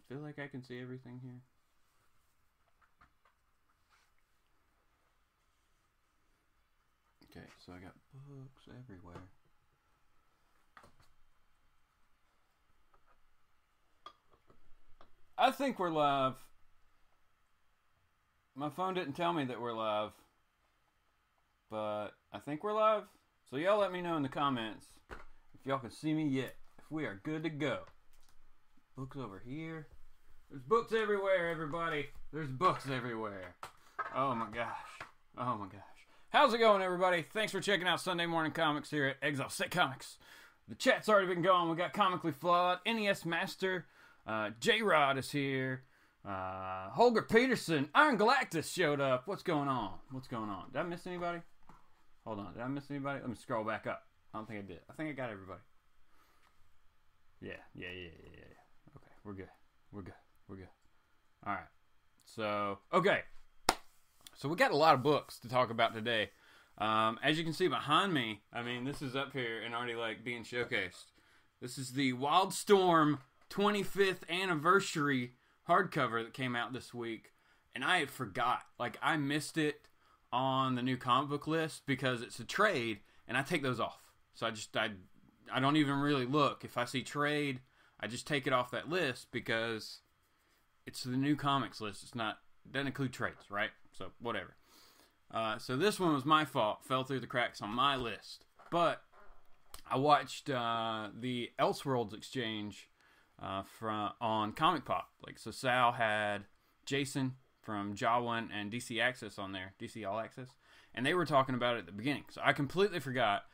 feel like I can see everything here. Okay, so I got books everywhere. I think we're live. My phone didn't tell me that we're live, but I think we're live. So y'all let me know in the comments if y'all can see me yet, if we are good to go. Books over here. There's books everywhere, everybody. There's books everywhere. Oh my gosh. Oh my gosh. How's it going, everybody? Thanks for checking out Sunday Morning Comics here at Exile Set Comics. The chat's already been going. We got Comically Flawed, NES Master, J-Rod is here, Holger Peterson, Iron Galactus showed up. What's going on? What's going on? Did I miss anybody? Hold on. Did I miss anybody? Let me scroll back up. I don't think I did. I think I got everybody. Yeah. Okay, we're good. We're good. All right. So, okay. So we got a lot of books to talk about today. As you can see behind me, I mean, this is up here and already like being showcased. This is the Wildstorm 25th anniversary hardcover that came out this week, and I forgot. Like, I missed it on the new comic book list because it's a trade, and I take those off. So I don't even really look. If I see trade, I just take it off that list because it's the new comics list. It doesn't include trades, right? So whatever. So this one was my fault. Fell through the cracks on my list. But I watched the Elseworlds exchange on Comic Pop. Like, so Sal had Jason from Jawan and DC Access on there, DC All Access, and they were talking about it at the beginning. So I completely forgot,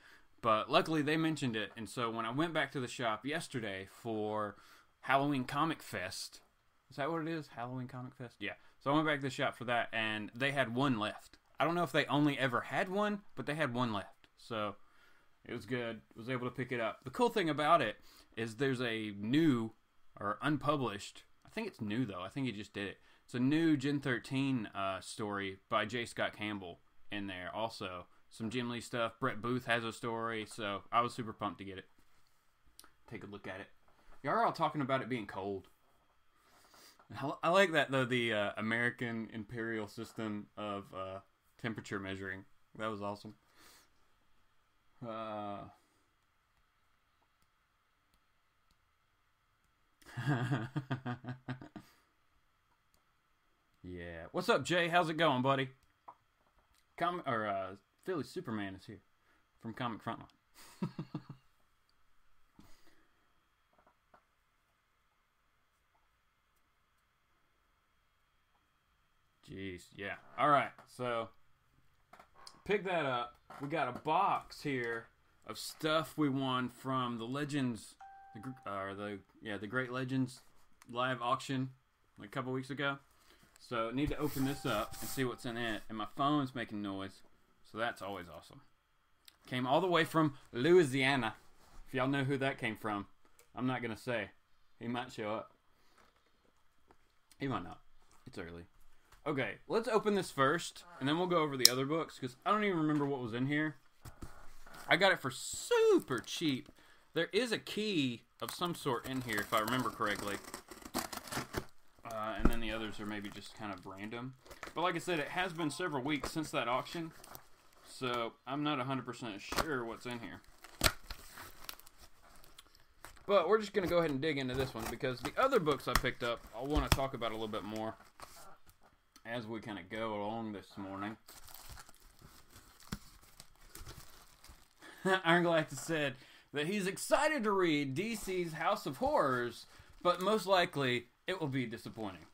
but luckily they mentioned it. And so when I went back to the shop yesterday for Halloween Comic Fest, is that what it is? Halloween Comic Fest? Yeah. So I went back to the shop for that, and they had one left. I don't know if they only ever had one, but they had one left. So it was good. Was able to pick it up. The cool thing about it is there's a new or unpublished, I think it's new though, I think he just did it. It's a new Gen 13 story by J. Scott Campbell in there. Also, some Jim Lee stuff. Brett Booth has a story, so I was super pumped to get it. Take a look at it. Y'all are all talking about it being cold. I like that though, the American imperial system of temperature measuring. That was awesome. Yeah. What's up, Jay? How's it going, buddy? Philly Superman is here from ComicFrontline. Jeez, yeah. All right, so pick that up. We got a box here of stuff we won from the Legends, the Great Legends live auction like a couple weeks ago. So need to open this up and see what's in it. And my phone's making noise, so that's always awesome. Came all the way from Louisiana. If y'all know who that came from, I'm not gonna say. He might show up. He might not. It's early. Okay, let's open this first, and then we'll go over the other books, because I don't even remember what was in here. I got it for super cheap. There is a key of some sort in here, if I remember correctly. And then the others are maybe just kind of random. But like I said, it has been several weeks since that auction, so I'm not 100% sure what's in here. But we're just going to go ahead and dig into this one, because the other books I picked up, I want to talk about a little bit more as we kind of go along this morning. Iron Galactus said that he's excited to read DC's House of Horrors, but most likely it will be disappointing.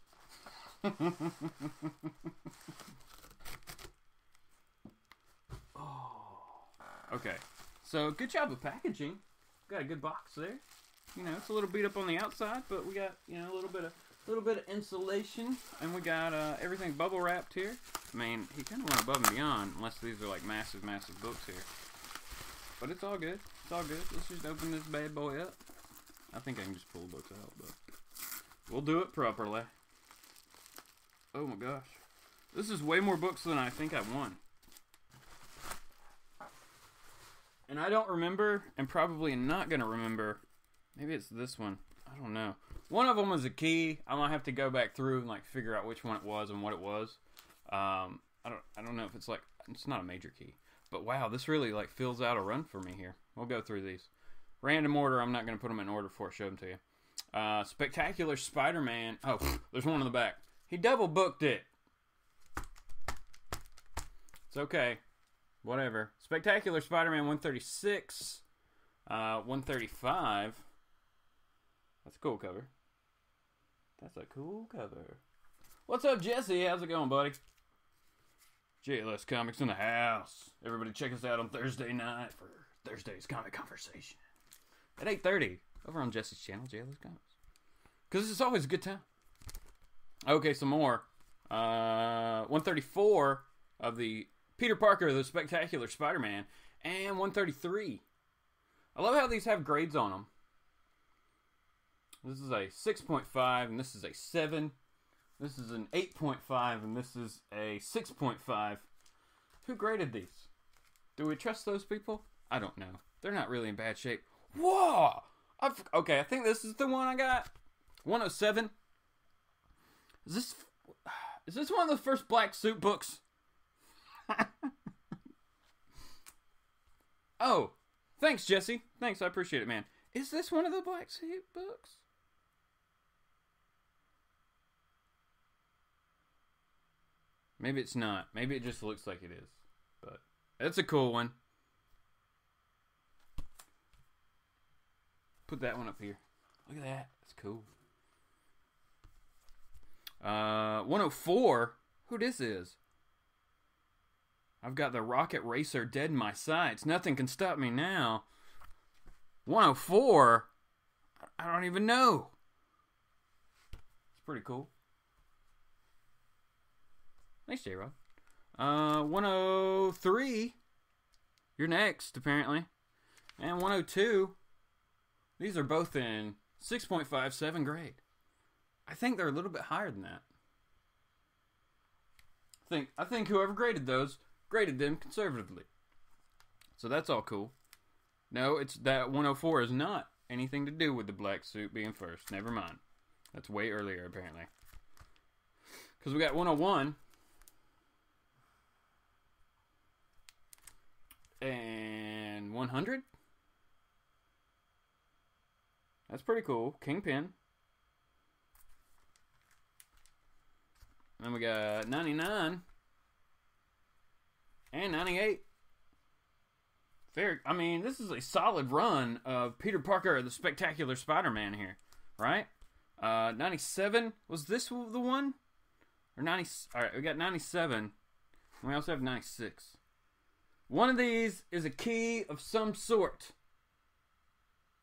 Okay, so good job of packaging. Got a good box there. You know, it's a little beat up on the outside, but we got, you know, a little bit of insulation, and we got everything bubble wrapped here. I mean, he kind of went above and beyond, unless these are like massive books here. But it's all good. It's all good. Let's just open this bad boy up. I think I can just pull the books out, but we'll do it properly. Oh my gosh. This is way more books than I think I won. And I don't remember, and probably not going to remember. Maybe it's this one. I don't know. One of them was a key. I'm gonna have to go back through and like figure out which one it was and what it was. I don't know if it's like, it's not a major key. But wow, this really like fills out a run for me here. We'll go through these. Random order. I'm not gonna put them in order before I show them to you. Spectacular Spider-Man. Oh, there's one in the back. He double booked it. It's okay. Whatever. Spectacular Spider-Man 136. 135. That's a cool cover. That's a cool cover. What's up, Jesse? How's it going, buddy? JLS Comics in the house. Everybody check us out on Thursday night for Thursday's Comic Conversation. At 8:30 over on Jesse's channel, JLS Comics. Because it's always a good time. Okay, some more. 134 of the Peter Parker, the Spectacular Spider-Man. And 133. I love how these have grades on them. This is a 6.5 and this is a 7. This is an 8.5 and this is a 6.5. Who graded these? Do we trust those people? I don't know. They're not really in bad shape. Whoa! Okay, I think this is the one I got. 107. Is this one of the first Black Suit books? Oh, thanks, Jesse. Thanks, I appreciate it, man. Is this one of the Black Suit books? Maybe it's not. Maybe it just looks like it is. But it's a cool one. Put that one up here. Look at that. That's cool. 104. Who this is? I've got the rocket racer dead in my sights. Nothing can stop me now. 104? I don't even know. It's pretty cool. Thanks, J-Rod. 103. You're next, apparently. And 102. These are both in 6.57 grade. I think they're a little bit higher than that. I think whoever graded those graded them conservatively. So that's all cool. No, it's that 104 is not anything to do with the Black Suit being first. Never mind. That's way earlier, apparently. Because we got 101. And 100. That's pretty cool. Kingpin. Then we got 99. And 98. Fair. I mean, this is a solid run of Peter Parker, the Spectacular Spider-Man here. Right? 97. Was this the one? Or 90. Alright, we got 97. We also have 96. One of these is a key of some sort.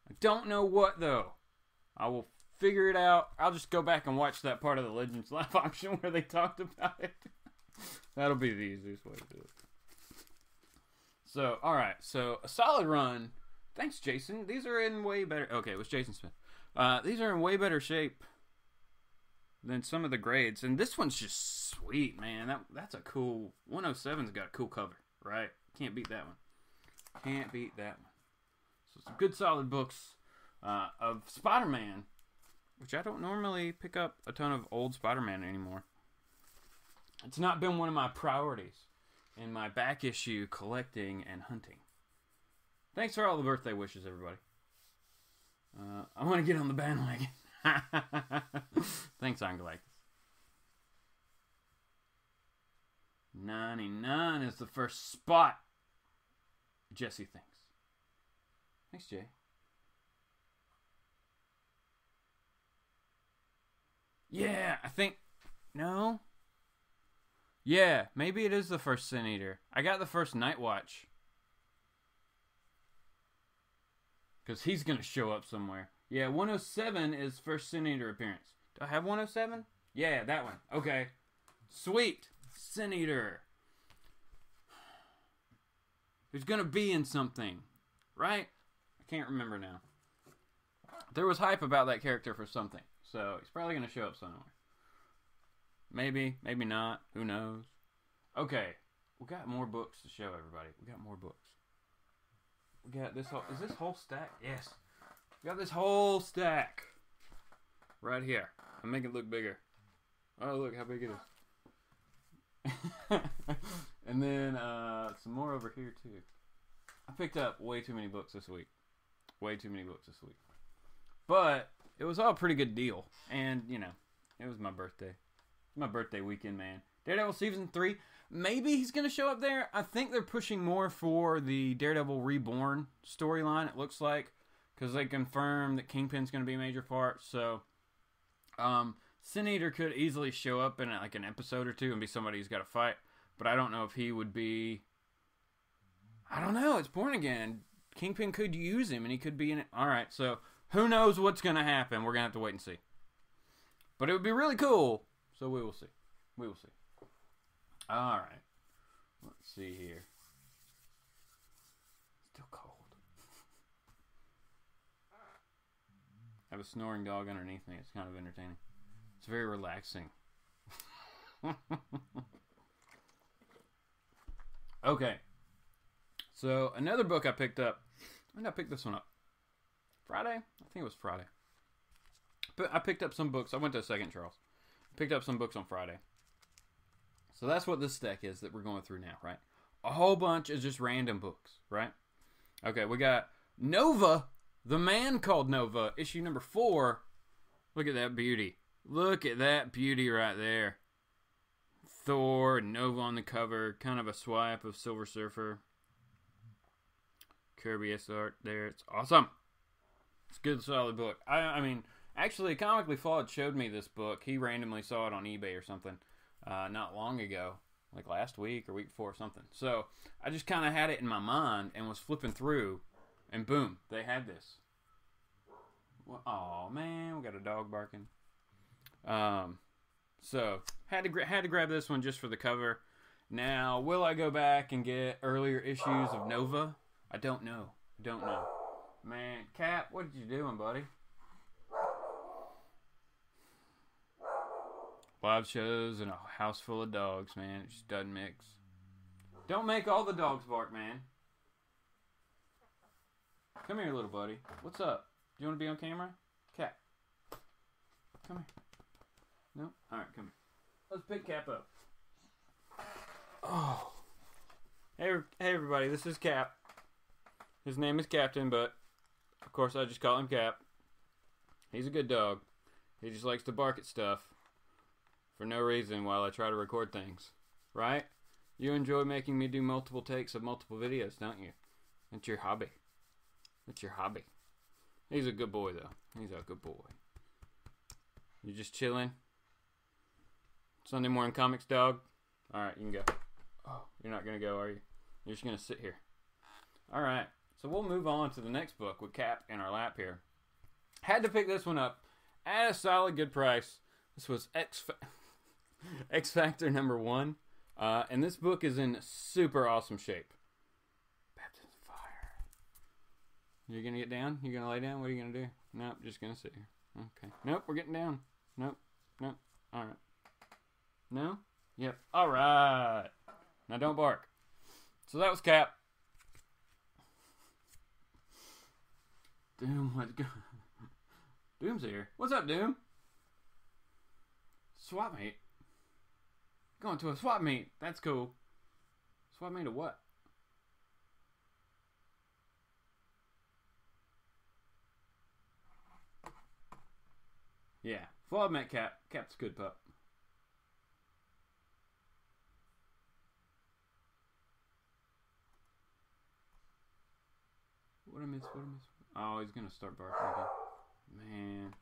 I don't know what, though. I will figure it out. I'll just go back and watch that part of the Legends Live auction where they talked about it. That'll be the easiest way to do it. So, alright. So, a solid run. Thanks, Jason. These are in way better... Okay, it was Jason Smith. These are in way better shape than some of the grades. And this one's just sweet, man. That's a cool... 107's got a cool cover, right? Can't beat that one. Can't beat that one. So some good solid books of Spider-Man, which I don't normally pick up a ton of old Spider-Man anymore. It's not been one of my priorities in my back issue collecting and hunting. Thanks for all the birthday wishes, everybody. I want to get on the bandwagon. Thanks, Angalactus. 99 is the first spot, Jesse thinks. Thanks, Jay. Yeah, I think... No? Yeah, maybe it is the first Sin Eater. I got the first Night Watch. Because he's going to show up somewhere. Yeah, 107 is first Sin Eater appearance. Do I have 107? Yeah, that one. Okay. Sweet. Sin Eater. Who's going to be in something. Right? I can't remember now. There was hype about that character for something. So, he's probably going to show up somewhere. Maybe. Maybe not. Who knows? Okay. We got more books to show everybody. We got more books. We got this whole... Is this whole stack? Yes. We got this whole stack right here. I make it look bigger. Oh, look how big it is. And then some more over here too. I picked up way too many books this week. Way too many books this week. But it was all a pretty good deal. And, you know, it was my birthday. My birthday weekend, man. Daredevil Season 3. Maybe he's going to show up there. I think they're pushing more for the Daredevil Reborn storyline, it looks like. Because they confirmed that Kingpin's going to be a major part. So, Sin Eater could easily show up in like an episode or two and be somebody who's got to fight. But I don't know if he would be... I don't know. It's Born Again. Kingpin could use him and he could be in it. Alright, so who knows what's going to happen. We're going to have to wait and see. But it would be really cool. So we will see. We will see. Alright. Let's see here. Still cold. I have a snoring dog underneath me. It's kind of entertaining. It's very relaxing. Okay. So, another book I picked up. When did I pick this one up? Friday? I think it was Friday. But I picked up some books. I went to a second, Charles. Picked up some books on Friday. So that's what this stack is that we're going through now, right? A whole bunch is just random books, right? Okay, we got Nova, The Man Called Nova, issue number 4. Look at that beauty. Look at that beauty right there. Thor and Nova on the cover. Kind of a swipe of Silver Surfer. Kirby-esque art there. It's awesome. It's a good, solid book. I mean, actually, Comically Flawed showed me this book. He randomly saw it on eBay or something not long ago. Like last week or week before or something. So, I just kind of had it in my mind and was flipping through. And boom, they had this. Oh man, we got a dog barking. So, had to grab this one just for the cover. Now, will I go back and get earlier issues of Nova? I don't know. Man, Cap, what you doing, buddy? Live shows and a house full of dogs, man. It just doesn't mix. Don't make all the dogs bark, man. Come here, little buddy. What's up? Do you want to be on camera? Cap. Come here. No? Alright, come here. Let's pick Cap up. Oh. Hey everybody, this is Cap. His name is Captain, but of course I just call him Cap. He's a good dog. He just likes to bark at stuff for no reason while I try to record things. Right? You enjoy making me do multiple takes of multiple videos, don't you? That's your hobby. That's your hobby. He's a good boy, though. He's a good boy. You just chilling? Sunday morning comics, dog? Alright, you can go. Oh, you're not going to go, are you? You're just going to sit here. Alright. So we'll move on to the next book with Cap in our lap here. Had to pick this one up at a solid good price. This was X Factor number 1. And this book is in super awesome shape. Baptism of Fire. You're going to get down? You're going to lay down? What are you going to do? Nope, just going to sit here. Okay. Nope, we're getting down. Nope. Alright. No? Yep. Alright. Now don't bark. So that was Cap. Doom, let's go. Doom's here. What's up, Doom? Swap meet? Going to a swap meet. That's cool. Swap meet of what? Yeah. Flawed met Cap. Cap's a good pup. What I miss? Oh, he's gonna start barking again. Man.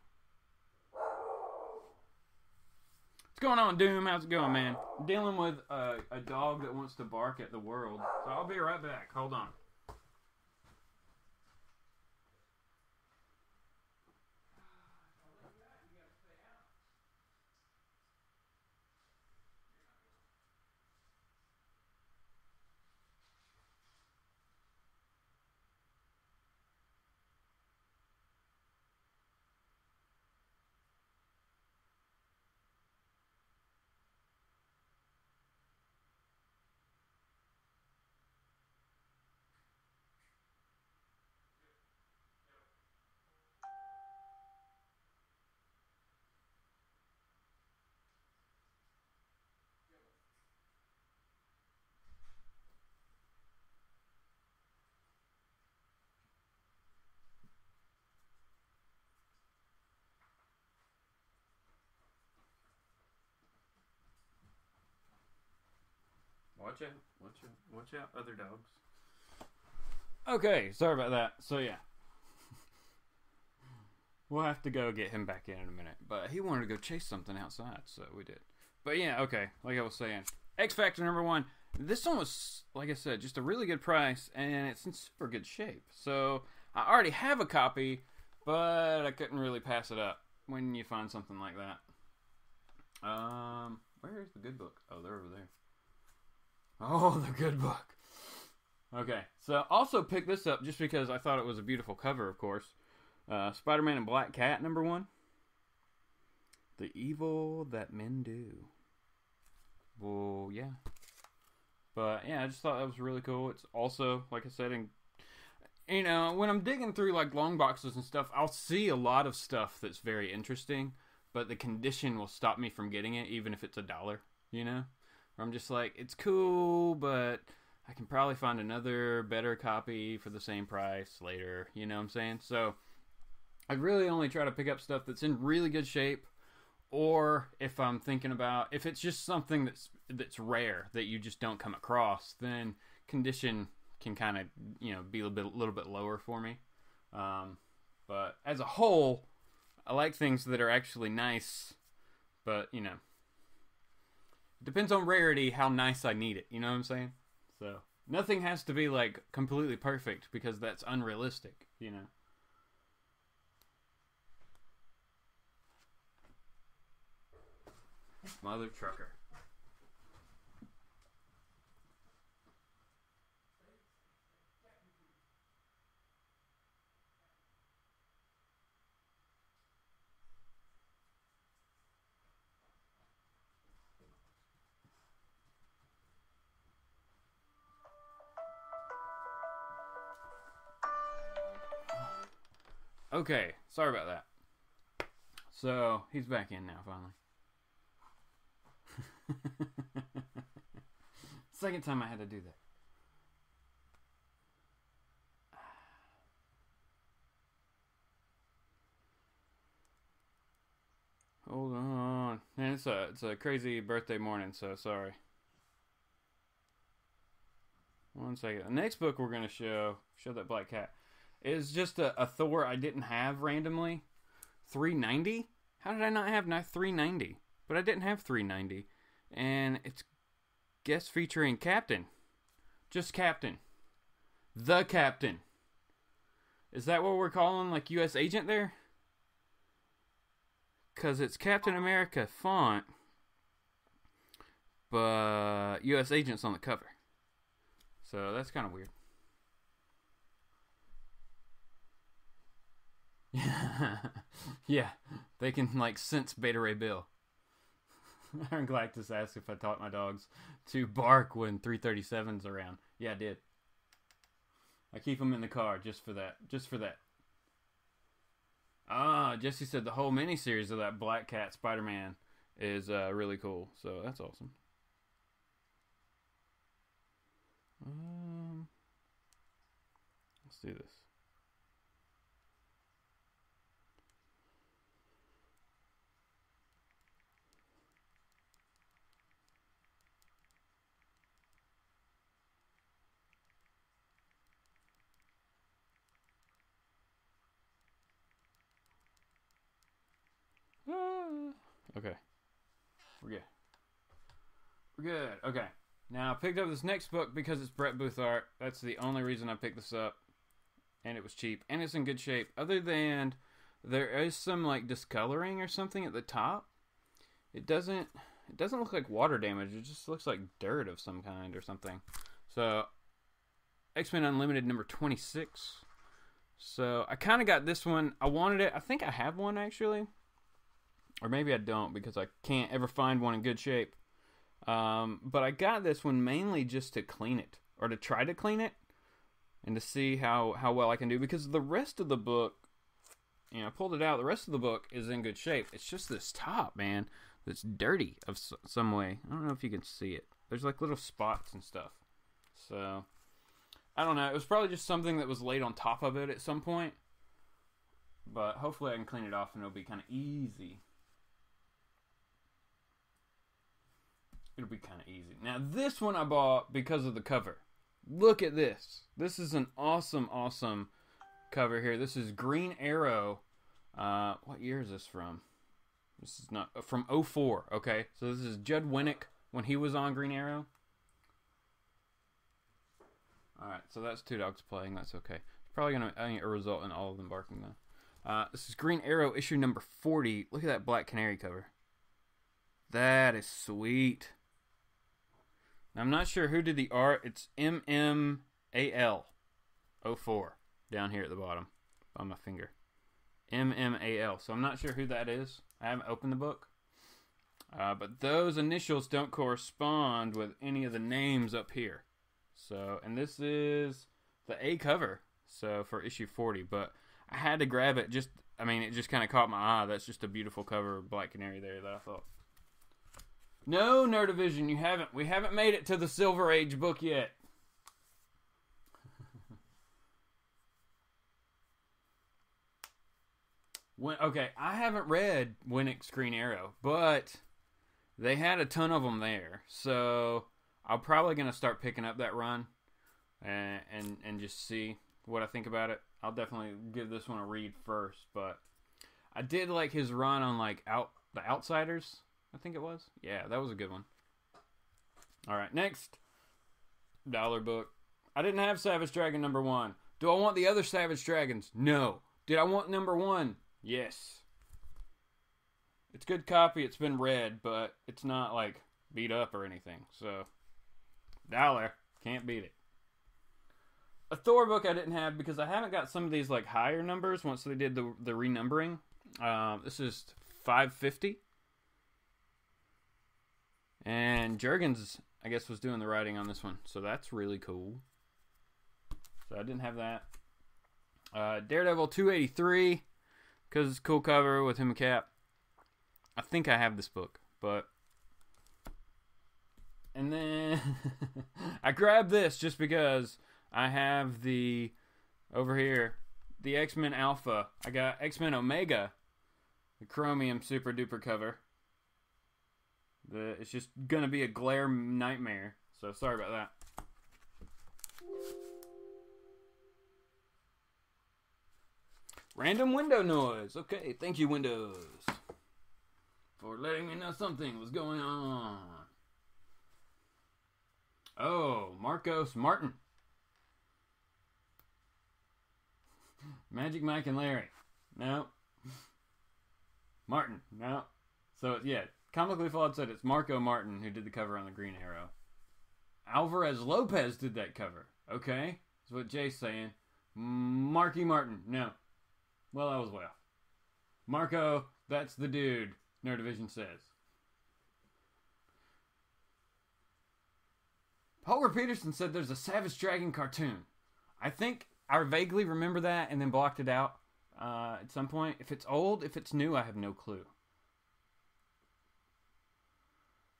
What's going on, Doom? How's it going, man? I'm dealing with a dog that wants to bark at the world. So I'll be right back. Hold on. Watch out. Watch out, other dogs. Okay, sorry about that. So, yeah. We'll have to go get him back in a minute. But he wanted to go chase something outside, so we did. But, yeah, okay. Like I was saying. X Factor #1. This one was, like I said, just a really good price, and it's in super good shape. So, I already have a copy, but I couldn't really pass it up when you find something like that. Where's the good book? Oh, they're over there. Oh, the good book. Okay, so also picked this up just because I thought it was a beautiful cover, of course. Spider-Man and Black Cat #1. The Evil That Men Do. Well, yeah. But, yeah, I just thought that was really cool. It's also, like I said, when I'm digging through, like, long boxes and stuff, I'll see a lot of stuff that's very interesting, but the condition will stop me from getting it, even if it's $1, you know? Where I'm just like, it's cool, but I can probably find another better copy for the same price later, you know what I'm saying? So, I really only try to pick up stuff that's in really good shape, or if I'm thinking about, if it's just something that's rare that you just don't come across, then condition can kind of, be a little bit lower for me. But as a whole, I like things that are actually nice, but, it depends on rarity how nice I need it, you know what I'm saying? So, nothing has to be, like, completely perfect, because that's unrealistic, Mother trucker. Okay, sorry about that. So, he's back in now, finally. Second time I had to do that. Hold on. Man, it's a crazy birthday morning, so sorry. One second. The next book we're going to show that Black Cat, is just a Thor I didn't have randomly. 390? How did I not have 390? But I didn't have 390. And it's guest featuring Captain. Just Captain. The Captain. Is that what we're calling, like, U.S. Agent there? Because it's Captain America font, but U.S. Agent's on the cover. So that's kind of weird. Yeah, they can, like, sense Beta Ray Bill. Aaron Galactus asked if I taught my dogs to bark when 337's around. Yeah, I did. I keep them in the car just for that. Just for that. Ah, Jesse said the whole miniseries of that Black Cat Spider-Man is really cool. So that's awesome. Let's do this. Okay. We're good. We're good. Okay. Now, I picked up this next book because it's Brett Booth art. That's the only reason I picked this up. And it was cheap. And it's in good shape. Other than there is some, like, discoloring or something at the top. It doesn't look like water damage. It just looks like dirt of some kind or something. So, X-Men Unlimited number 26. So, I kind of got this one. I wanted it. I think I have one, actually. Or maybe I don't, because I can't ever find one in good shape. But I got this one mainly just to clean it. Or to try to clean it. And to see how well I can do. Because the rest of the book, I pulled it out. The rest of the book is in good shape. It's just this top, man, that's dirty of some way. I don't know if you can see it. There's like little spots and stuff. So, I don't know. It was probably just something that was laid on top of it at some point. But hopefully I can clean it off and it'll be kind of easy. it'll be kind of easy. Now, this one I bought because of the cover. Look at this. This is an awesome, awesome cover here. This is Green Arrow. What year is this from? This is not from 04. Okay, so this is Judd Winnick when he was on Green Arrow. All right, so that's two dogs playing. That's okay. It's probably gonna result in all of them barking though. This is Green Arrow issue number 40. Look at that Black Canary cover. That is sweet. Now, I'm not sure who did the art. It's MMAL 04 down here at the bottom on my finger. MMAL. So I'm not sure who that is. I haven't opened the book. But those initials don't correspond with any of the names up here. So, and this is the A cover. So for issue 40, but I had to grab it. It just kind of caught my eye. That's just a beautiful cover of Black Canary there that I thought. No, Nerdivision, we haven't made it to the Silver Age book yet. Okay, I haven't read Winnick's Green Arrow, but they had a ton of them there. So I'm probably going to start picking up that run and just see what I think about it. I'll definitely give this one a read first, but I did like his run on The Outsiders, I think it was. Yeah, that was a good one. All right, next dollar book. I didn't have Savage Dragon number 1. Do I want the other Savage Dragons? No. Did I want number 1? Yes. It's good copy. It's been read, but it's not beat up or anything. So, dollar. Can't beat it. A Thor book I didn't have because I haven't got some of these higher numbers once they did the renumbering. This is 550. And Jurgens, I guess, was doing the writing on this one. So that's really cool. So I didn't have that. Daredevil 283. Because it's a cool cover with him and Cap. I think I have this book. But. And then. I grabbed this just because I have over here, the X-Men Alpha. I got X-Men Omega. The Chromium Super Duper cover. It's just going to be a glare nightmare. So sorry about that. Random window noise. Okay, thank you, Windows, for letting me know something was going on. Oh, Marcos Martin. Magic Mike and Larry. No. Martin. No. So, yeah. Comically Flawed said it's Marco Martin who did the cover on the Green Arrow. Alvarez Lopez did that cover. Okay. That's what Jay's saying. Marky Martin. No. Well, I was way off. Marco, that's the dude, Nerdivision says. Holger Peterson said there's a Savage Dragon cartoon. I think I vaguely remember that and then blocked it out at some point. If it's old, if it's new, I have no clue.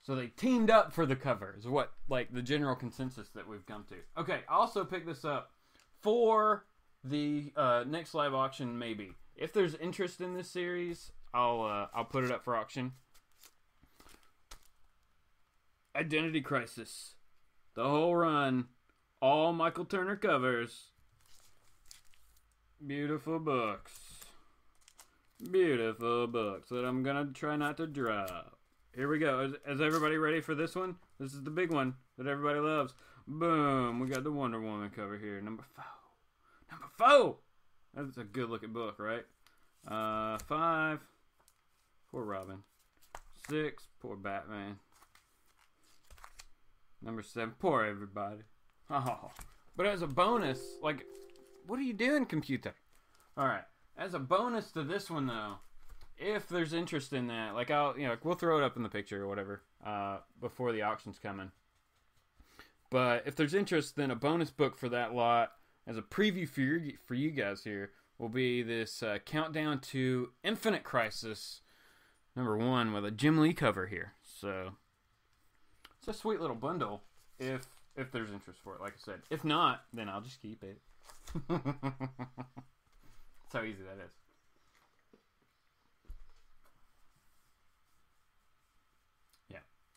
So they teamed up for the cover is what, the general consensus that we've come to. Okay, I also picked this up for the next live auction, maybe. If there's interest in this series, I'll put it up for auction. Identity Crisis. The whole run. All Michael Turner covers. Beautiful books. Beautiful books that I'm going to try not to drop. Here we go. Is everybody ready for this one? This is the big one that everybody loves. Boom. We got the Wonder Woman cover here. Number 4. Number 4! That's a good looking book, right? 5. Poor Robin. 6. Poor Batman. Number 7. Poor everybody. Oh. But as a bonus, what are you doing, computer? Alright. As a bonus to this one, though, if there's interest in that, we'll throw it up in the picture or whatever, before the auction's coming. But if there's interest, then a bonus book for that lot, as a preview for you guys here, will be this Countdown to Infinite Crisis number 1 with a Jim Lee cover here. So it's a sweet little bundle if there's interest for it, like I said. If not, then I'll just keep it. That's how easy that is.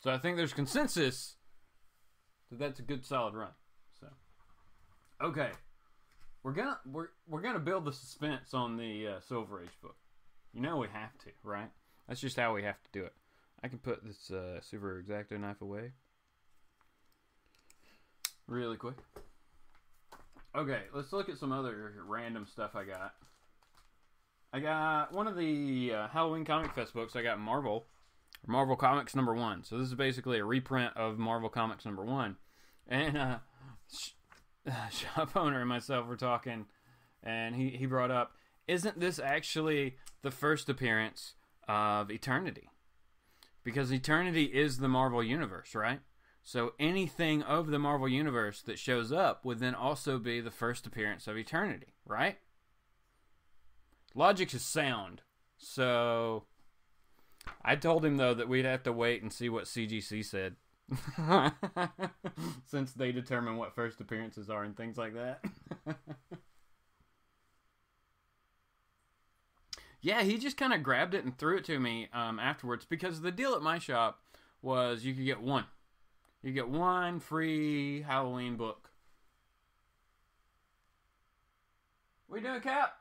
So I think there's consensus that that's a good solid run. So okay, we're gonna build the suspense on the Silver Age book. You know we have to, right? That's just how we have to do it. I can put this Super X-Acto knife away really quick. Okay, let's look at some other random stuff I got. I got one of the Halloween Comic Fest books. I got Marvel Comics #1. So this is basically a reprint of Marvel Comics #1. And shop owner and myself were talking, and he brought up, isn't this actually the first appearance of Eternity? Because Eternity is the Marvel Universe, right? So anything of the Marvel Universe that shows up would then also be the first appearance of Eternity, right? Logic is sound. So I told him, though, that we'd have to wait and see what CGC said. Since they determine what first appearances are and things like that. Yeah, he just kind of grabbed it and threw it to me afterwards, because the deal at my shop was you could get one. You get one free Halloween book. What you doing, Cap?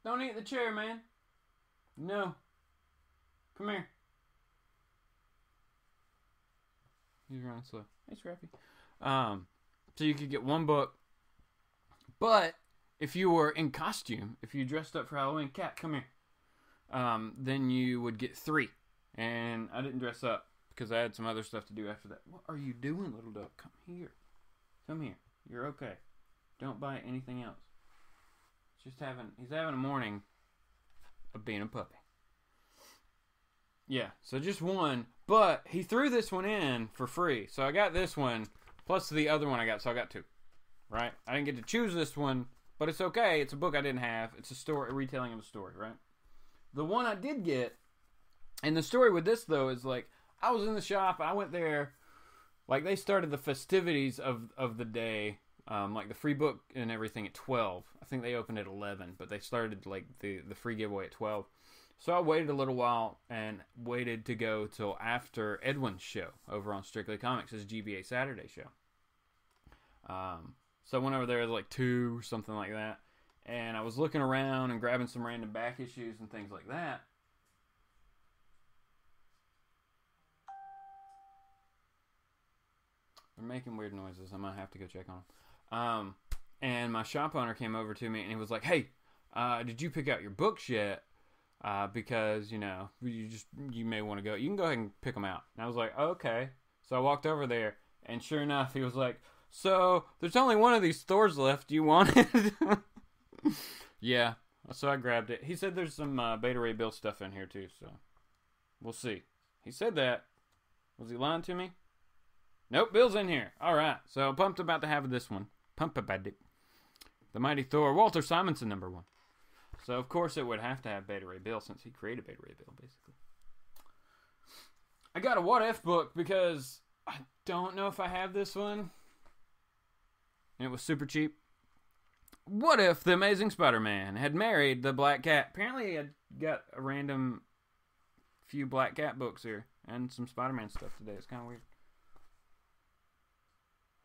Don't eat the chair, man. No. Come here. He's running slow. Hey, Scrappy. So you could get one book. But if you were in costume, if you dressed up for Halloween, Cap, come here. Then you would get 3. And I didn't dress up because I had some other stuff to do after that. What are you doing, little dog? Come here. Come here. You're okay. Don't buy anything else. He's having a morning of being a puppy. Yeah, so just one. But he threw this one in for free. So I got this one plus the other one I got. So I got 2. Right? I didn't get to choose this one, but it's okay. It's a book I didn't have. It's a retelling of a story, right? The one I did get, and the story with this, though, is like, I was in the shop. I went there. Like, they started the festivities of the day, like the free book and everything, at 12. I think they opened at 11, but they started like the free giveaway at 12. So I waited a little while and waited to go till after Edwin's show over on Strictly Comics, his GBA Saturday show. So I went over there at like 2 or something like that, and I was looking around and grabbing some random back issues and things like that. They're making weird noises. I might have to go check on them. And my shop owner came over to me and he was like, "Hey, did you pick out your books yet? Because, you know, you may want to go. You can go ahead and pick them out." And I was like, "Okay." So I walked over there, and sure enough, he was like, "So there's only one of these Thors left. Do you want it?" Yeah. So I grabbed it. He said there's some Beta Ray Bill stuff in here too. So we'll see. He said that. Was he lying to me? Nope, Bill's in here. All right. So I'm pumped about to have this one. Pumped about it. The Mighty Thor, Walter Simonson #1. So, of course, it would have to have Beta Ray Bill since he created Beta Ray Bill, basically. I got a What If book because I don't know if I have this one. And it was super cheap. What if the Amazing Spider-Man had married the Black Cat? Apparently, I got a random few Black Cat books here and some Spider-Man stuff today. It's kind of weird.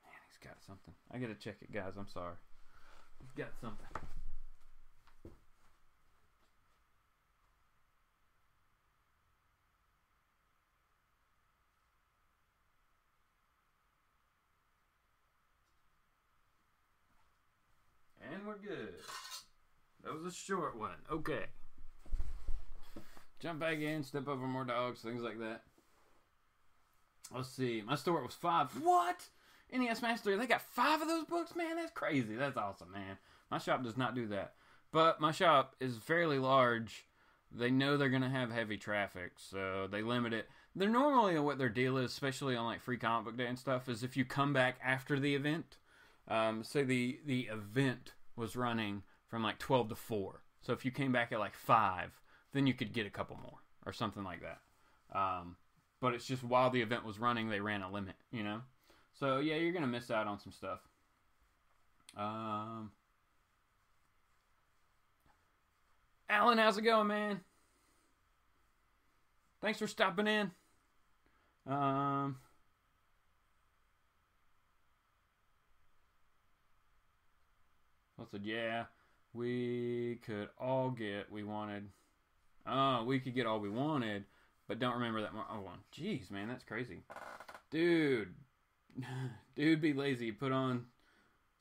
Man, he's got something. I gotta check it, guys. I'm sorry. He's got something. And we're good. That was a short one. Okay. Jump back in, step over more dogs, things like that. Let's see. My store was 5. What? NES Master, they got 5 of those books? Man, that's crazy. That's awesome, man. My shop does not do that. But my shop is fairly large. They know they're going to have heavy traffic, so they limit it. They're normally, what their deal is, especially on like free comic book day and stuff, is if you come back after the event, say the event was running from like 12 to 4. So if you came back at like 5, then you could get a couple more or something like that. But it's just while the event was running, they ran a limit, you know? So yeah, you're going to miss out on some stuff. Alan, how's it going, man? Thanks for stopping in. Um, I said, yeah, we could all get we wanted. Oh, we could get all we wanted, but don't remember that one. Oh, jeez, man, that's crazy. Dude, be lazy. Put on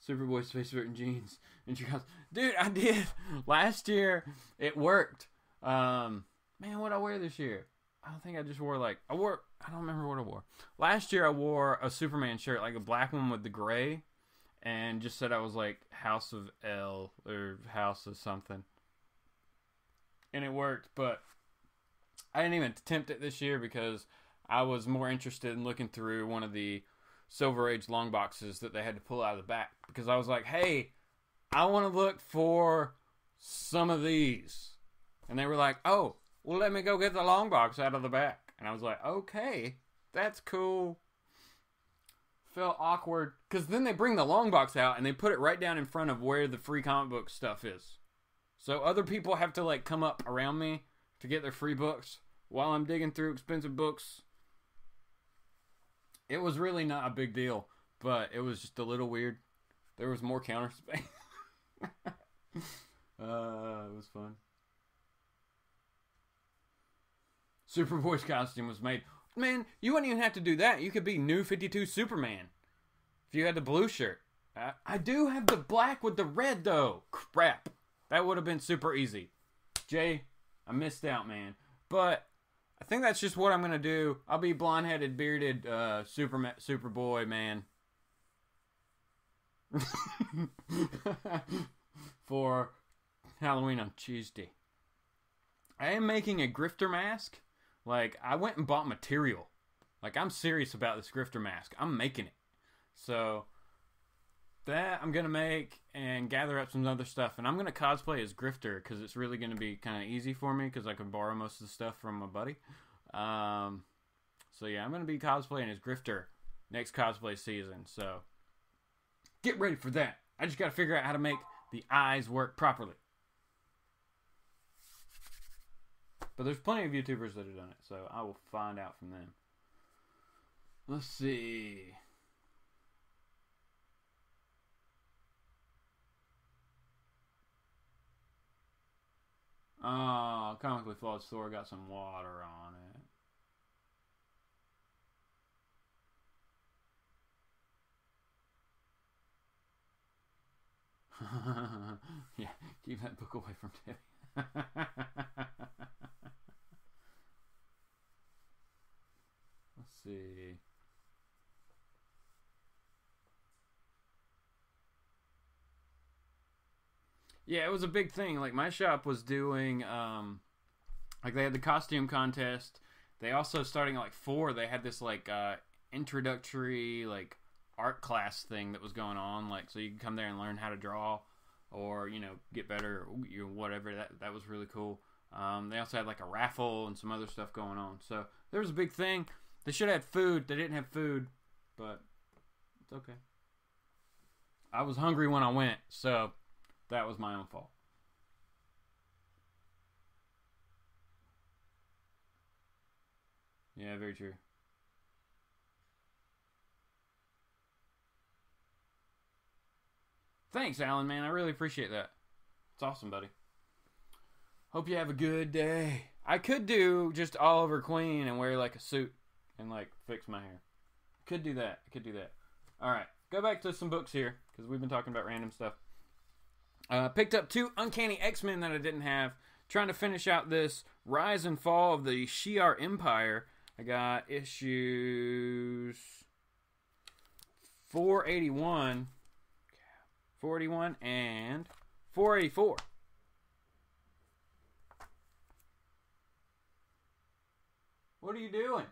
Superboy space shirt and jeans. And she goes, dude, I did. Last year, it worked. Man, what'd I wear this year? I think I just wore I don't remember what I wore. Last year, I wore a Superman shirt, like a black one with the gray, and just said I was like House of L or House of something. And it worked, but I didn't even attempt it this year because I was more interested in looking through one of the Silver Age long boxes that they had to pull out of the back. Because I was like, hey, I want to look for some of these. And they were like, oh, well, let me go get the long box out of the back. And I was like, okay, that's cool. Felt awkward. Because then they bring the long box out and they put it right down in front of where the free comic book stuff is. So other people have to like come up around me to get their free books while I'm digging through expensive books. It was really not a big deal, but it was just a little weird. There was more counter space. It was fun. Superboy's costume was made. Man, you wouldn't even have to do that. You could be New 52 Superman if you had the blue shirt. I do have the black with the red, though. Crap. That would have been super easy. Jay, I missed out, man. But I think that's just what I'm going to do. I'll be blonde-headed, bearded Superboy, man. For Halloween on Tuesday. I am making a grifter mask. Like, I went and bought material. Like, I'm serious about this grifter mask. I'm making it. So, that I'm going to make and gather up some other stuff. And I'm going to cosplay as Grifter because it's really going to be kind of easy for me because I can borrow most of the stuff from my buddy. So, yeah, I'm going to be cosplaying as Grifter next cosplay season. So, get ready for that. I just got to figure out how to make the eyes work properly. But there's plenty of YouTubers that have done it, so I will find out from them. Let's see. Oh, Comically Flawed Store got some water on it. Yeah, keep that book away from Debbie. Let's see. Yeah, it was a big thing. Like, my shop was doing, like, they had the costume contest. They also, starting at, like, 4, they had this, like, introductory, like, art class thing that was going on. Like, so you could come there and learn how to draw or, you know, get better, or whatever. That was really cool. They also had, like, a raffle and some other stuff going on. So, there was a big thing. They should have had food. They didn't have food, but it's okay. I was hungry when I went, so that was my own fault. Yeah, very true. Thanks, Alan, man. I really appreciate that. It's awesome, buddy. Hope you have a good day. I could do just Oliver Queen and wear, like, a suit and, like, fix my hair. Could do that. Alright, go back to some books here, because we've been talking about random stuff. Picked up 2 Uncanny X-Men that I didn't have. Trying to finish out this Rise and Fall of the Shi'ar Empire. I got issues 481, and 484. What are you doing?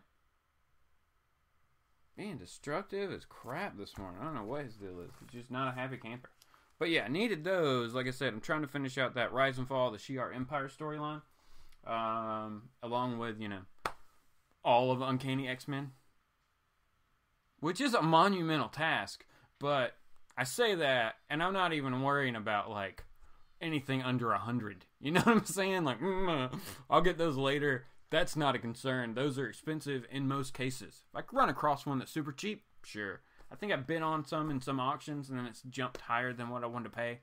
Being destructive as crap this morning. I don't know what his deal is. He's just not a happy camper. But yeah, I needed those. Like I said, I'm trying to finish out that Rise and Fall of the Shi'ar Empire storyline. Along with, you know, all of Uncanny X-Men. Which is a monumental task. But I say that, and I'm not even worrying about, like, anything under 100. You know what I'm saying? Like, I'll get those later. That's not a concern. Those are expensive in most cases. If I could run across one that's super cheap, sure. I think I've bid on some in some auctions, and then it's jumped higher than what I wanted to pay.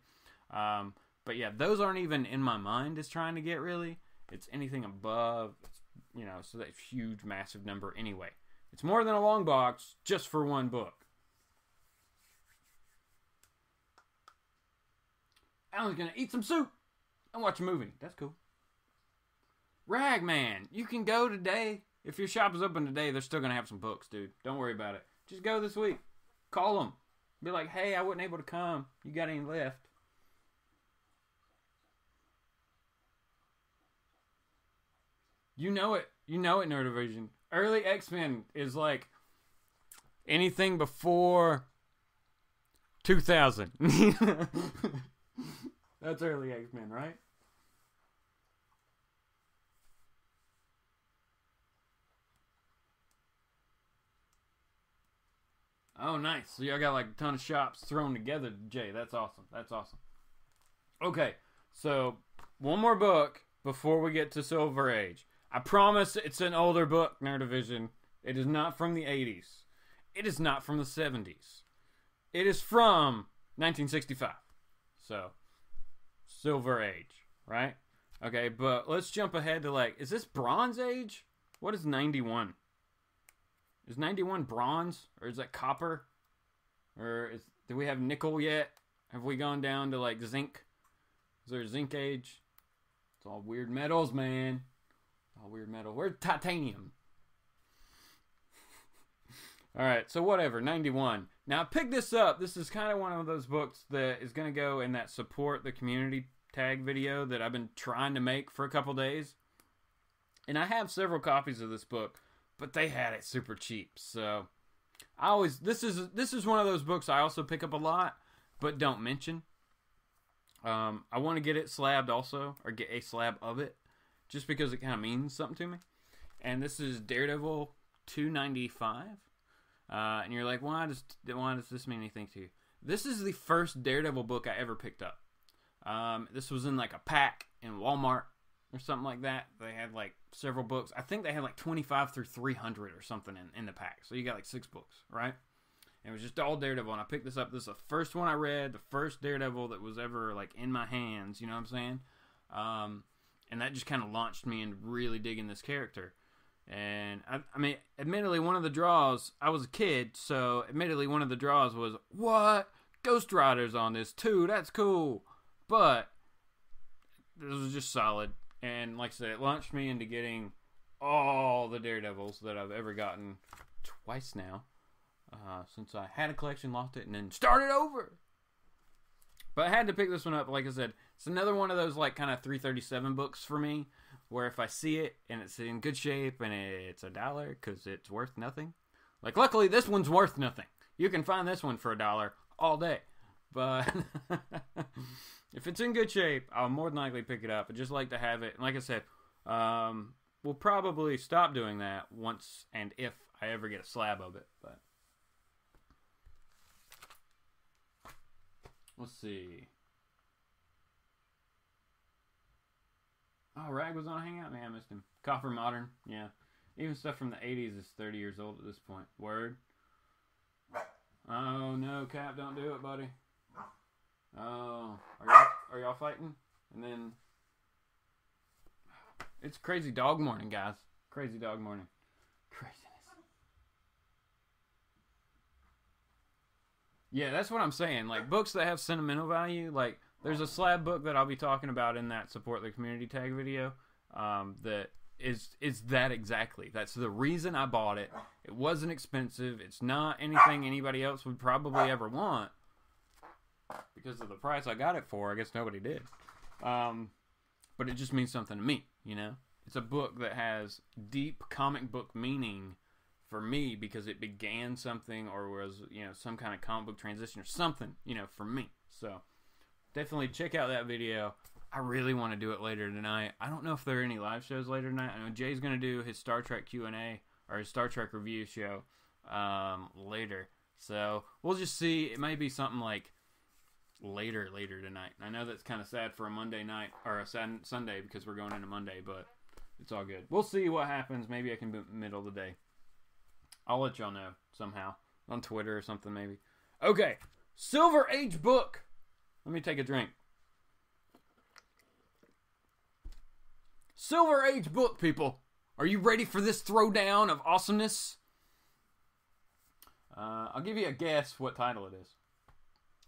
But yeah, those aren't even in my mind as trying to get, really. It's anything above, you know, so that's a huge, massive number anyway. It's more than a long box just for one book. Alan's gonna eat some soup and watch a movie. That's cool. Ragman, you can go today. If your shop is open today, they're still gonna have some books, dude. Don't worry about it. Just go this week. Call them. Be like, hey, I wasn't able to come. You got any left? You know it. You know it, Nerdivision. Early X-Men is like anything before 2000. That's early X-Men, right? Oh, nice. So y'all got like a ton of shops thrown together, Jay. That's awesome. That's awesome. Okay, so one more book before we get to Silver Age. I promise it's an older book, Nerdivision. It is not from the 80s. It is not from the 70s. It is from 1965. So, Silver Age, right? Okay, but let's jump ahead to like, is this Bronze Age? What is 91? Is 91 bronze? Or is that copper? Or do we have nickel yet? Have we gone down to like zinc? Is there a zinc age? It's all weird metals, man. All weird metal. Where's titanium? Alright, so whatever. 91. Now, I picked this up. This is kind of one of those books that is going to go in that support the community tag video that I've been trying to make for a couple days. And I have several copies of this book, but they had it super cheap. So, this is one of those books I also pick up a lot, but don't mention. I want to get it slabbed also, or get a slab of it, just because it kind of means something to me. And this is Daredevil 295. And you're like, why does this mean anything to you? This is the first Daredevil book I ever picked up. This was in like a pack in Walmart or something like that. They had like several books. I think they had like 25 through 300 or something in the pack. So you got like 6 books, right? And it was just all Daredevil. And I picked this up. This is the first one I read. The first Daredevil that was ever like in my hands. You know what I'm saying? And that just kind of launched me into really digging this character. And, I mean, admittedly, one of the draws, I was a kid, so admittedly one of the draws was, what? Ghost Rider's on this too, that's cool. But, this was just solid. And like I said, it launched me into getting all the Daredevils that I've ever gotten twice now. Since I had a collection, lost it, and then started over. But I had to pick this one up, like I said. It's another one of those like kind of 337 books for me, where if I see it and it's in good shape and it's $1 because it's worth nothing. Like luckily this one's worth nothing. You can find this one for $1 all day. But if it's in good shape, I'll more than likely pick it up. I just like to have it. And like I said, we'll probably stop doing that once and if I ever get a slab of it. But let's see. Oh, Rag was on a Hangout? Man, I missed him. Copper Modern, yeah. Even stuff from the 80s is 30 years old at this point. Word. Oh, no, Cap, don't do it, buddy. Oh, are y'all fighting? And then... It's crazy dog morning, guys. Crazy dog morning. Craziness. Yeah, that's what I'm saying. Like, books that have sentimental value, like... There's a slab book that I'll be talking about in that support the community tag video. That is that exactly. That's the reason I bought it. It wasn't expensive. It's not anything anybody else would probably ever want because of the price I got it for. I guess nobody did. But it just means something to me. You know, it's a book that has deep comic book meaning for me because it began something or was some kind of comic book transition or something for me. So. Definitely check out that video. I really want to do it later tonight. I don't know if there are any live shows later tonight. I know Jay's going to do his Star Trek Q&A or his Star Trek review show later. So we'll just see. It may be something like later tonight. I know that's kind of sad for a Monday night or a Sunday because we're going into Monday, but It's all good. We'll see what happens. Maybe I can be middle of the day. I'll let y'all know somehow. On Twitter or something, maybe. Okay. Silver Age book. Let me take a drink. Silver Age book, people. Are you ready for this throwdown of awesomeness? I'll give you a guess what title it is.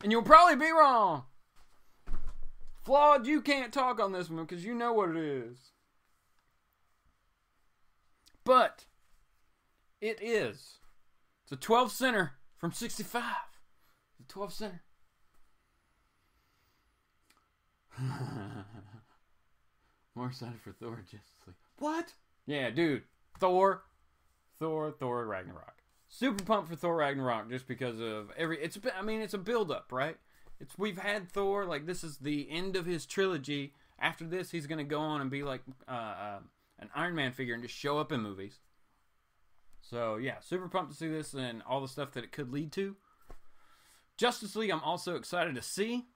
And you'll probably be wrong. Flawed, you can't talk on this one because you know what it is. But it is. It's a 12 center from 65. It's a 12 center. More excited for Thor Justice League. What? Yeah, dude. Thor Ragnarok. Super pumped for Thor Ragnarok just because of it's a build up, right? We've had Thor, like this is the end of his trilogy. After this, he's gonna go on and be like an Iron Man figure and just show up in movies. So yeah, super pumped to see this and all the stuff that it could lead to. Justice League, I'm also excited to see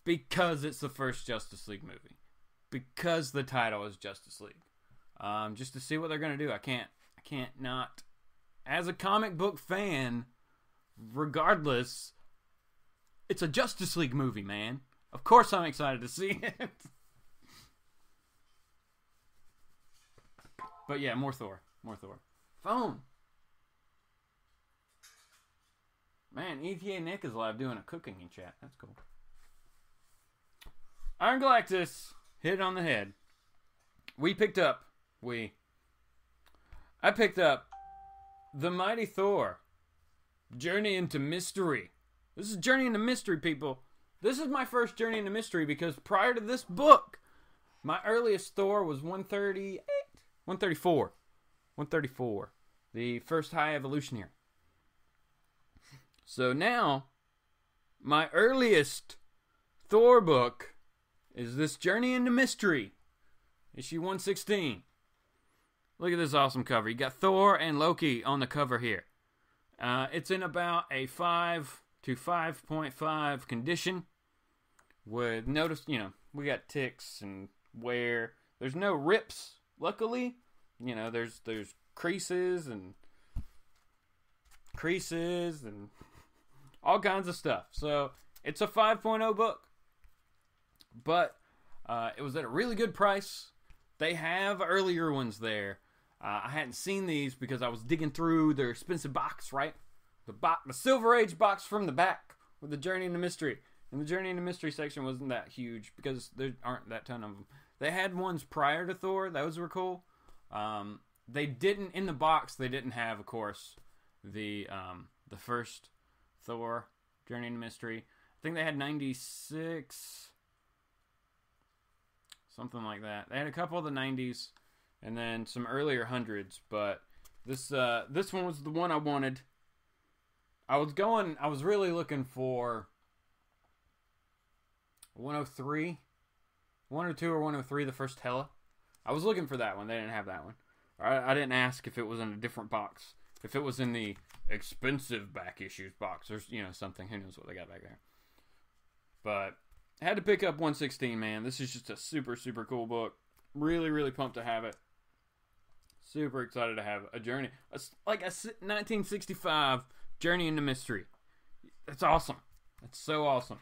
because it's the first Justice League movie. Because the title is Justice League. Just to see what they're gonna do. I can't not. As a comic book fan, regardless, it's a Justice League movie, man. Of course I'm excited to see it. But yeah, more Thor. Phone. Man, ETA Nick is live doing a cooking in chat. That's cool. Iron Galactus hit it on the head. I picked up The Mighty Thor, Journey into Mystery. This is Journey into Mystery, people. This is my first Journey into Mystery because prior to this book, my earliest Thor was 134. The first High Evolutionary. So now, my earliest Thor book is this Journey into Mystery, issue 116. Look at this awesome cover. You got Thor and Loki on the cover here. It's in about a 5 to 5.5 condition. With notice, we got ticks and wear. There's no rips, luckily. There's creases and all kinds of stuff. So it's a 5.0 book. But it was at a really good price. They have earlier ones there. I hadn't seen these because I was digging through their expensive box, right? The Silver Age box from the back with the Journey into Mystery. And the Journey into Mystery section wasn't that huge because there aren't that ton of them. They had ones prior to Thor. Those were cool. They didn't, in the box, they didn't have, of course, the first Thor, Journey into Mystery. I think they had 96, something like that. They had a couple of the 90s, and then some earlier hundreds, but this one was the one I wanted. I was really looking for 103, 102 or 103, the first Hela. I was looking for that one. They didn't have that one. I didn't ask if it was in a different box. If it was in the expensive back issues box or something. Who knows what they got back there. But I had to pick up 116, man. This is just a super, super cool book. Really, really pumped to have it. Super excited to have a journey. Like a 1965 Journey into Mystery. That's awesome. That's so awesome.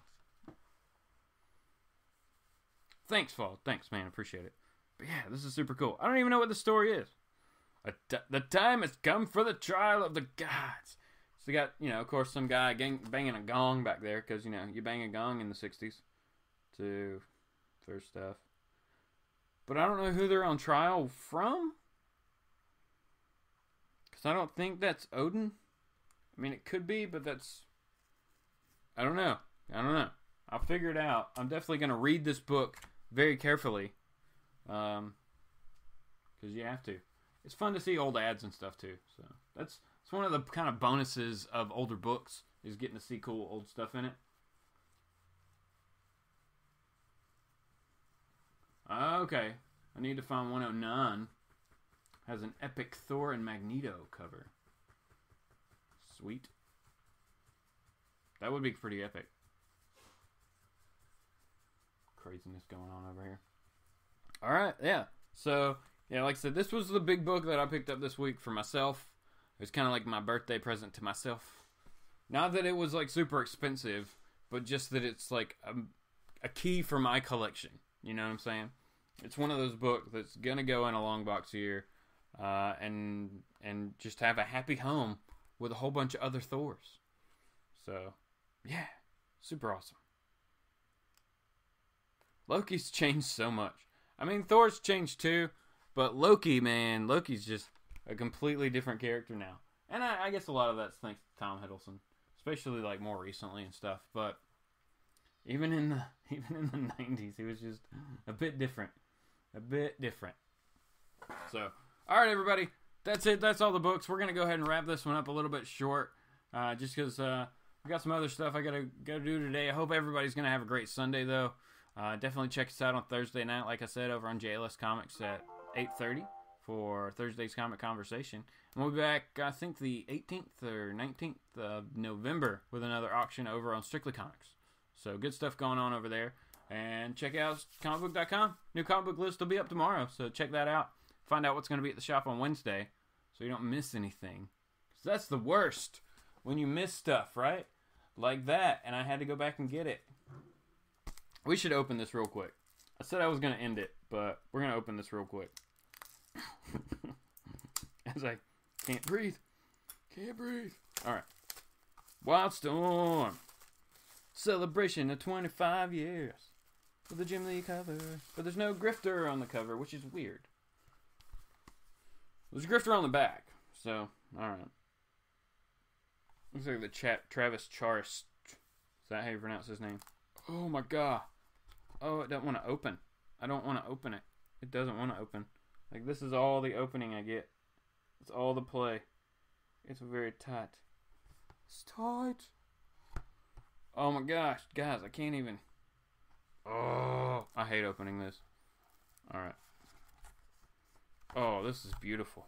Thanks, Fall. Thanks, man. Appreciate it. But yeah, this is super cool. I don't even know what the story is. The time has come for the trial of the gods. So you got, of course, some guy banging a gong back there. Because, you bang a gong in the 60s. For stuff. But I don't know who they're on trial from. Because I don't think that's Odin. I mean, it could be, but that's... I don't know. I'll figure it out. I'm definitely going to read this book very carefully. Because you have to. It's fun to see old ads and stuff, too. So it's one of the kind of bonuses of older books, is getting to see cool old stuff in it. Okay. I need to find 109. Has an epic Thor and Magneto cover. Sweet. That would be pretty epic. Craziness going on over here. Alright, yeah. So, yeah, like I said, this was the big book that I picked up this week for myself. It was kind of like my birthday present to myself. Not that it was like super expensive, but just that it's like a key for my collection. You know what I'm saying? It's one of those books that's gonna go in a long box here, and just have a happy home with a whole bunch of other Thors. So, yeah, super awesome. Loki's changed so much. I mean, Thor's changed too, but Loki, man, Loki's just a completely different character now. And I guess a lot of that's thanks to Tom Hiddleston, especially like more recently and stuff. But even in the 90s, he was just a bit different. So, all right, everybody, that's it. That's all the books. We're gonna go ahead and wrap this one up a little bit short, just because we got some other stuff I gotta do today. I hope everybody's gonna have a great Sunday though. Definitely check us out on Thursday night, like I said, over on JLS Comics at 8:30 for Thursday's Comic Conversation. And we'll be back, I think, the 18th or 19th of November with another auction over on Strictly Comics. So good stuff going on over there. And check out comicbook.com. New comic book list will be up tomorrow, so check that out. Find out what's going to be at the shop on Wednesday so you don't miss anything. 'Cause that's the worst, when you miss stuff, right? Like that, and I had to go back and get it. We should open this real quick. I said I was going to end it, but we're going to open this real quick. As I can't breathe. Alright. Wildstorm. Celebration of 25 years. With the Jim Lee cover. But there's no Grifter on the cover, which is weird. There's a Grifter on the back. So, alright. Looks like the Travis Charest. Is that how you pronounce his name? Oh my god. Oh, it doesn't want to open. I don't want to open it. It doesn't want to open. Like, this is all the opening I get. It's all the play. It's very tight. It's tight. Oh my gosh. Guys, I can't even. Oh, I hate opening this. Alright. Oh, this is beautiful.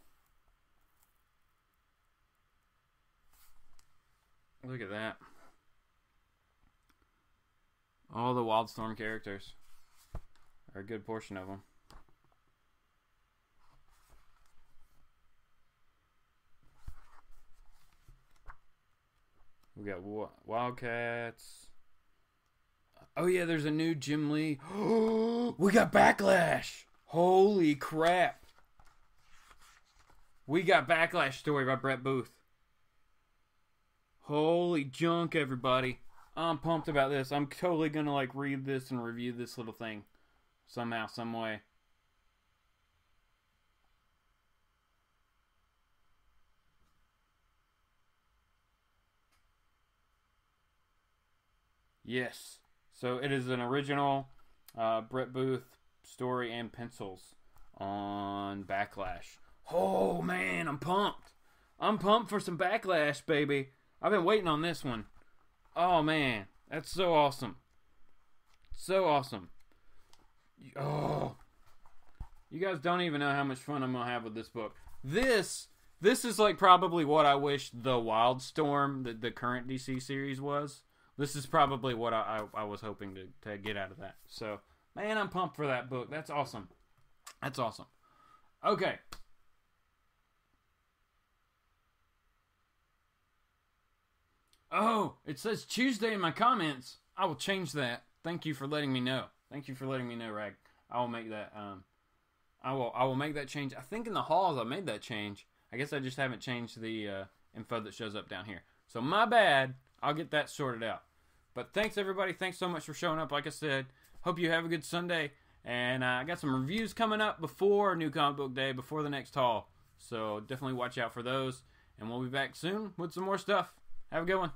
Look at that. All the Wildstorm characters. Or a good portion of them. We got Wildcats. Oh yeah, there's a new Jim Lee. We got Backlash. Holy crap. We got Backlash story by Brett Booth. Holy junk, everybody. I'm pumped about this. I'm totally gonna like read this and review this little thing. Somehow, some way. Yes. So it is an original Brett Booth story and pencils on Backlash. Oh man, I'm pumped. I'm pumped for some Backlash, baby. I've been waiting on this one. Oh man, that's so awesome. So awesome. Oh. You guys don't even know how much fun I'm going to have with this book. This is like probably what I wish the Wildstorm, the current DC series was. This is probably what I was hoping to get out of that. So, man, I'm pumped for that book. That's awesome. That's awesome. Okay. Oh, it says Tuesday in my comments. I will change that. Thank you for letting me know. Thank you for letting me know, Rag. I will make that. I will make that change. I think in the halls I made that change. I guess I just haven't changed the info that shows up down here. So my bad. I'll get that sorted out. But thanks everybody. Thanks so much for showing up. Like I said, hope you have a good Sunday. And I got some reviews coming up before New Comic Book Day, before the next haul. So definitely watch out for those. And we'll be back soon with some more stuff. Have a good one.